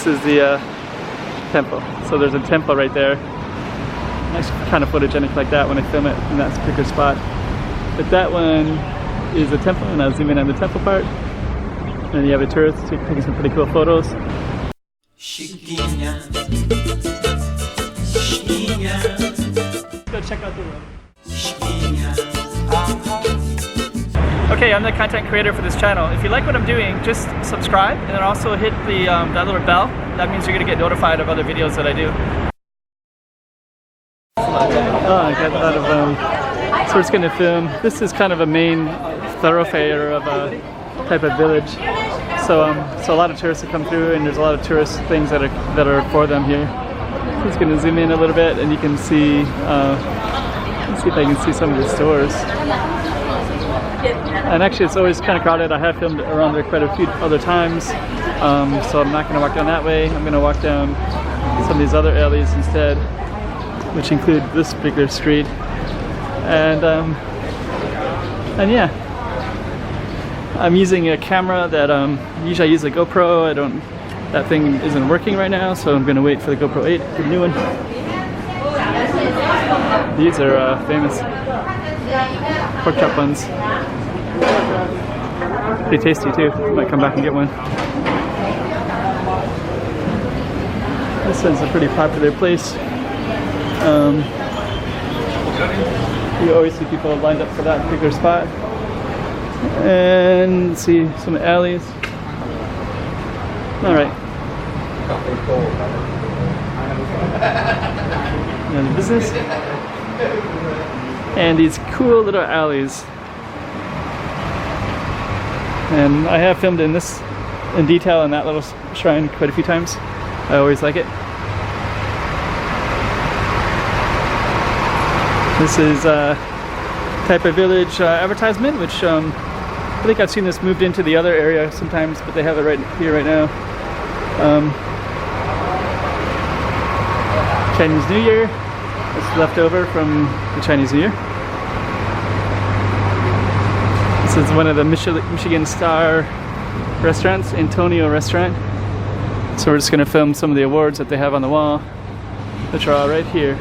This is the temple. So there's a temple right there. Nice kind of photogenic like that when I film it in that particular spot. But that one is a temple, and I'll zoom in on the temple part. And you have a tourist taking some pretty cool photos. Go check out the room. Okay, I'm the content creator for this channel. If you like what I'm doing, just subscribe and then also hit the that little bell. That means you're gonna get notified of other videos that I do. Oh, I got a lot of so we're just gonna film. This is kind of a main thoroughfare of a type of village. So so a lot of tourists that come through, and there's a lot of tourist things that are for them here. I'm just gonna zoom in a little bit, and you can see. Let's see if I can see some of the stores. And actually, it's always kind of crowded. I have filmed around there quite a few other times, so I'm not gonna walk down that way. I'm gonna walk down some of these other alleys instead, which include this particular street. And yeah. I'm using a camera that usually I use a GoPro. That thing isn't working right now, so I'm gonna wait for the GoPro 8, the new one. These are famous pork chop buns. Pretty tasty too. Might come back and get one. This one's a pretty popular place. You always see people lined up for that particular spot. And see some alleys. All right. And the business. And these cool little alleys. And I have filmed in detail in that little shrine quite a few times. I always like it. This is Taipa Village advertisement, which I think I've seen this moved into the other area sometimes, but they have it right here right now. Chinese New Year. It's left over from the Chinese New Year. This is one of the Michigan Star restaurants, Antonio Restaurant. So we're just going to film some of the awards that they have on the wall, which are all right here.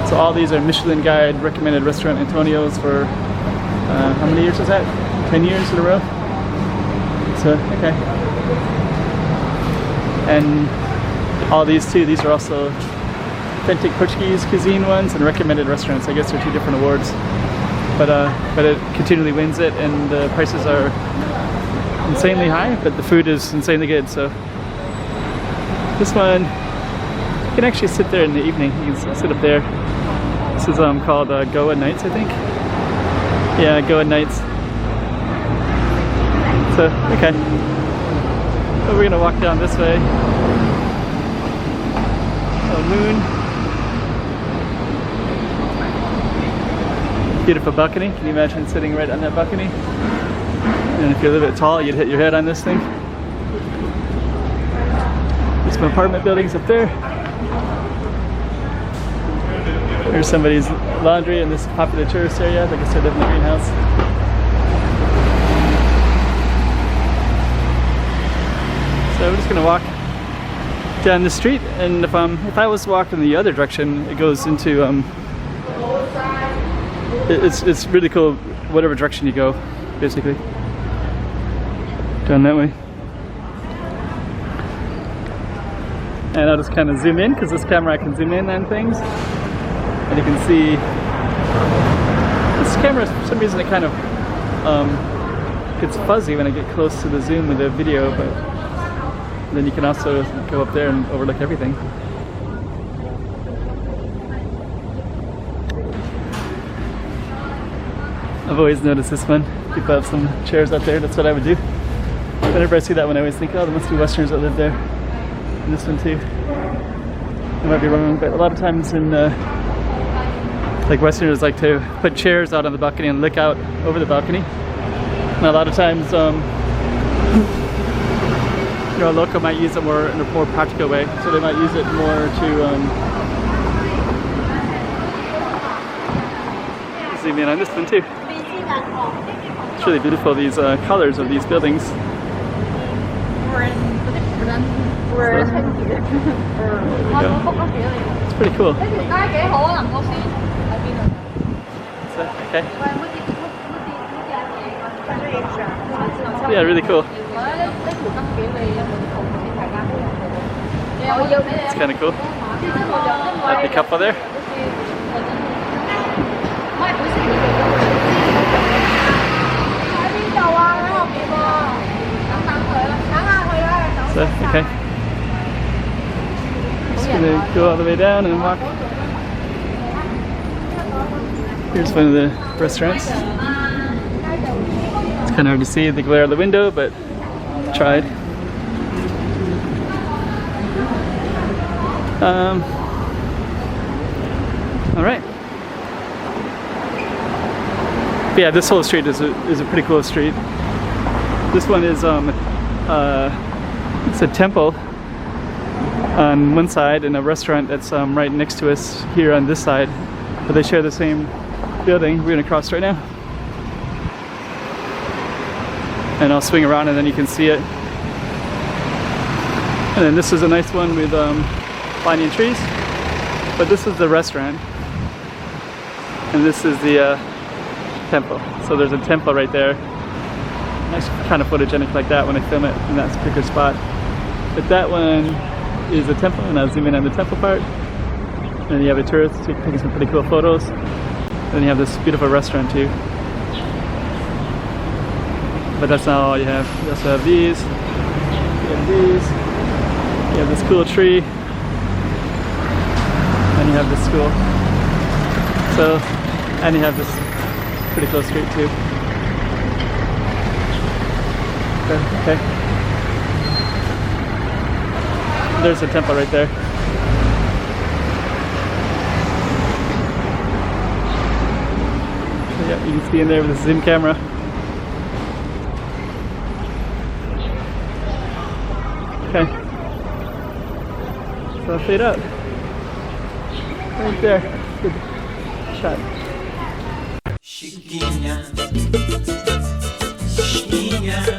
So all these are Michelin Guide recommended restaurant Antonio's for how many years was that? 10 years in a row? So, okay. And all these too, these are also authentic Portuguese cuisine ones and recommended restaurants. I guess they're two different awards. But it continually wins it, and the prices are insanely high, but the food is insanely good. So this one, you can actually sit there in the evening. You can sit up there. This is called Goa Nights, I think. Yeah, Goa Nights. So, okay. So we're gonna walk down this way. Oh, moon. Beautiful balcony. Can you imagine sitting right on that balcony? And if you're a little bit tall, you'd hit your head on this thing. There's some apartment buildings up there. There's somebody's laundry in this popular tourist area. Like I said, live in the greenhouse. So we're just gonna walk down the street, and if I was walking the other direction, it goes into it's really cool whatever direction you go, basically. Down that way. And I'll just kind of zoom in, because this camera I can zoom in on things. And you can see this camera, for some reason it kind of gets fuzzy when I get close to the zoom with the video, but then you can also go up there and overlook everything. I've always noticed this one. People have some chairs out there. That's what I would do. Whenever I see that one, I always think, oh, there must be Westerners that live there. And this one too. I might be wrong, but a lot of times in like Westerners like to put chairs out on the balcony and look out over the balcony. And a lot of times, you know, a local might use it more in a more practical way. So they might use it more to zoom in on this one too. It's really beautiful, these colors of these buildings. we're So, it's pretty cool. So, okay. Yeah, really cool. It's kind of cool. That big couple there. So, okay. Just gonna go all the way down and walk. Here's one of the restaurants. It's kind of hard to see the glare of the window, but tried. All right. But yeah, this whole street is a pretty cool street. This one is it's a temple on one side and a restaurant that's right next to us here on this side, but they share the same building. We're gonna cross right now, and I'll swing around and then you can see it. And then this is a nice one with banyan trees, but this is the restaurant and this is the temple. So there's a temple right there. Nice kind of photogenic like that when I film it in that particular spot. But that one is a temple, and I'll zoom in on the temple part. And then you have the tourists taking some pretty cool photos. And then you have this beautiful restaurant too. But that's not all you have. You also have these. You have these. You have this cool tree. And you have this school. So, and you have this pretty cool street too. Okay. There's a temple right there. So yeah, you can see in there with the zoom camera. Okay. So I'll fade out. Right there. Good shot. Chiquinha, chiquinha.